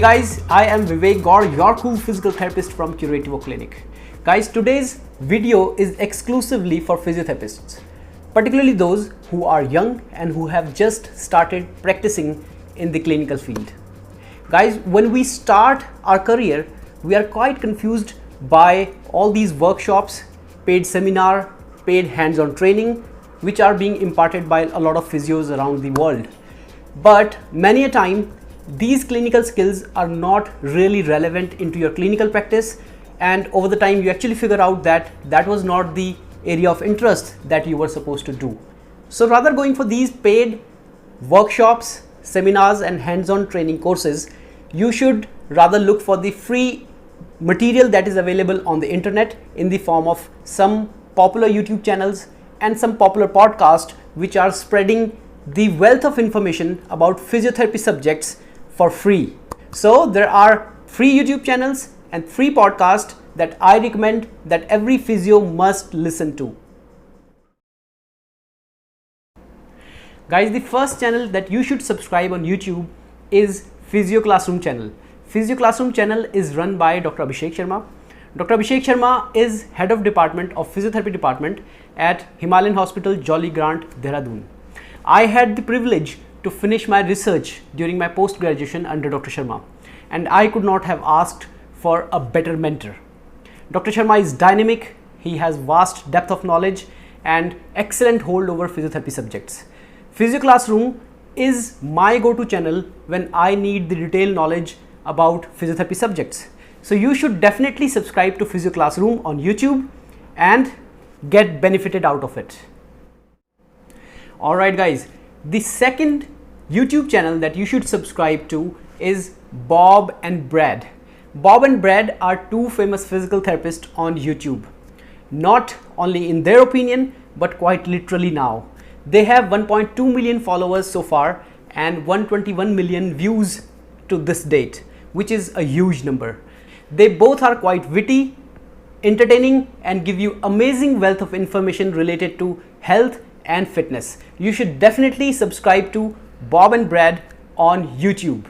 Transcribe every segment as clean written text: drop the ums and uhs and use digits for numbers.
guys, I am Vivek Gaur, your cool physical therapist from Curativo Clinic. Guys, today's video is exclusively for physiotherapists, particularly those who are young and who have just started practicing in the clinical field. Guys, when we start our career, we are quite confused by all these workshops, paid seminar, paid hands-on training, which are being imparted by a lot of physios around the world. But many a time, these clinical skills are not really relevant into your clinical practice, and over the time you actually figure out that that was not the area of interest that you were supposed to do. So rather going for these paid workshops, seminars and hands-on training courses, you should rather look for the free material that is available on the internet in the form of some popular YouTube channels and some popular podcasts which are spreading the wealth of information about physiotherapy subjects for free. So there are free YouTube channels and free podcasts that I recommend that every physio must listen to. Guys, the first channel that you should subscribe on YouTube is Physio Classroom channel. Physio Classroom channel is run by Dr. Abhishek Sharma. Dr. Abhishek Sharma is head of department of physiotherapy department at Himalayan Hospital, Jolly Grant, Dehradun. I had the privilege to finish my research during my post-graduation under Dr. Sharma, and I could not have asked for a better mentor. Dr. Sharma is dynamic, he has vast depth of knowledge and excellent hold over physiotherapy subjects. Physio Classroom is my go-to channel when I need the detailed knowledge about physiotherapy subjects. So you should definitely subscribe to Physio Classroom on YouTube and get benefited out of it. Alright guys, the second YouTube channel that you should subscribe to is Bob and Brad. Bob and Brad are two famous physical therapists on YouTube. Not only in their opinion, but quite literally now. They have 1.2 million followers so far and 121 million views to this date, which is a huge number. They both are quite witty, entertaining and give you amazing wealth of information related to health and fitness. You should definitely subscribe to Bob and Brad on YouTube.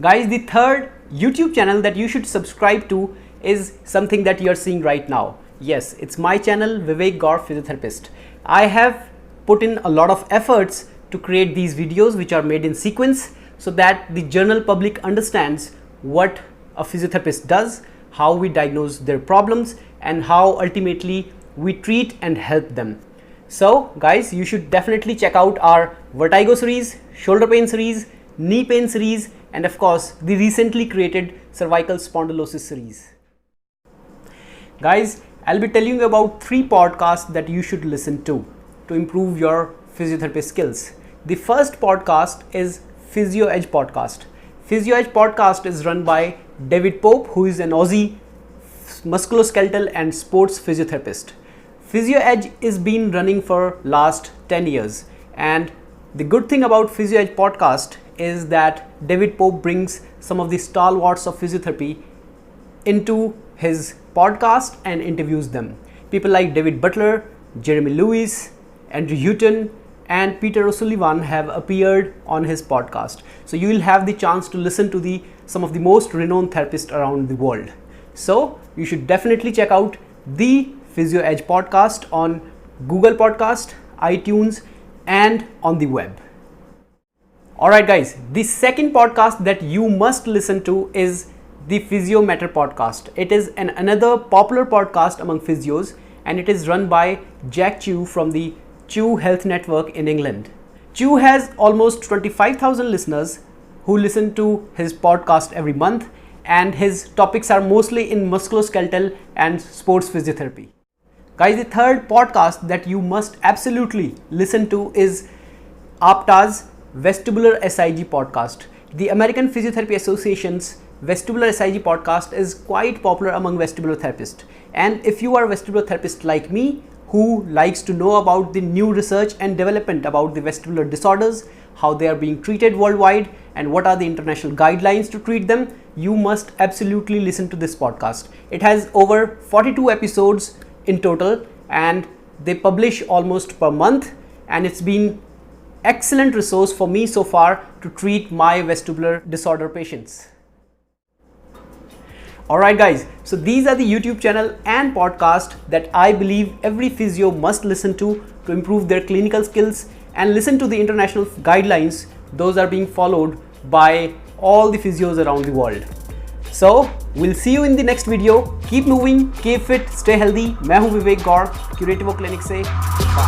Guys, the third YouTube channel that you should subscribe to is something that you are seeing right now. Yes, it's my channel, Vivek Gaur Physiotherapist. I have put in a lot of efforts to create these videos which are made in sequence so that the general public understands what a physiotherapist does, how we diagnose their problems and how ultimately we treat and help them. So guys, you should definitely check out our vertigo series, shoulder pain series, knee pain series and of course the recently created cervical spondylosis series. Guys, I'll be telling you about 3 podcasts that you should listen to improve your physiotherapy skills. The first podcast is Physio Edge Podcast. Physio Edge Podcast is run by David Pope, who is an Aussie musculoskeletal and sports physiotherapist. Physio Edge is been running for last 10 years, and the good thing about Physio Edge Podcast is that David Pope brings some of the stalwarts of physiotherapy into his podcast and interviews them. People like David Butler, Jeremy Lewis, Andrew Hutton and Peter O'Sullivan have appeared on his podcast. So you will have the chance to listen to some of the most renowned therapists around the world. So you should definitely check out the Physio Edge Podcast on Google Podcast, iTunes and on the web. Alright guys, the second podcast that you must listen to is the Physio Matter Podcast. It is another popular podcast among physios and it is run by Jack Chew from the Chew Health Network in England. Chew has almost 25,000 listeners who listen to his podcast every month, and his topics are mostly in musculoskeletal and sports physiotherapy. Guys, the third podcast that you must absolutely listen to is APTA's Vestibular SIG Podcast. The American Physiotherapy Association's Vestibular SIG Podcast is quite popular among vestibular therapists. And if you are a vestibular therapist like me, who likes to know about the new research and development about the vestibular disorders, how they are being treated worldwide and what are the international guidelines to treat them, you must absolutely listen to this podcast. It has over 42 episodes in total and they publish almost per month, and it's been excellent resource for me so far to treat my vestibular disorder patients. Alright guys, so these are the YouTube channel and podcast that I believe every physio must listen to improve their clinical skills and listen to the international guidelines. Those are being followed by all the physios around the world. So we'll see you in the next video. Keep moving, keep fit, stay healthy. मैं हूँ विवेक Gaur, curative clinic से. Bye.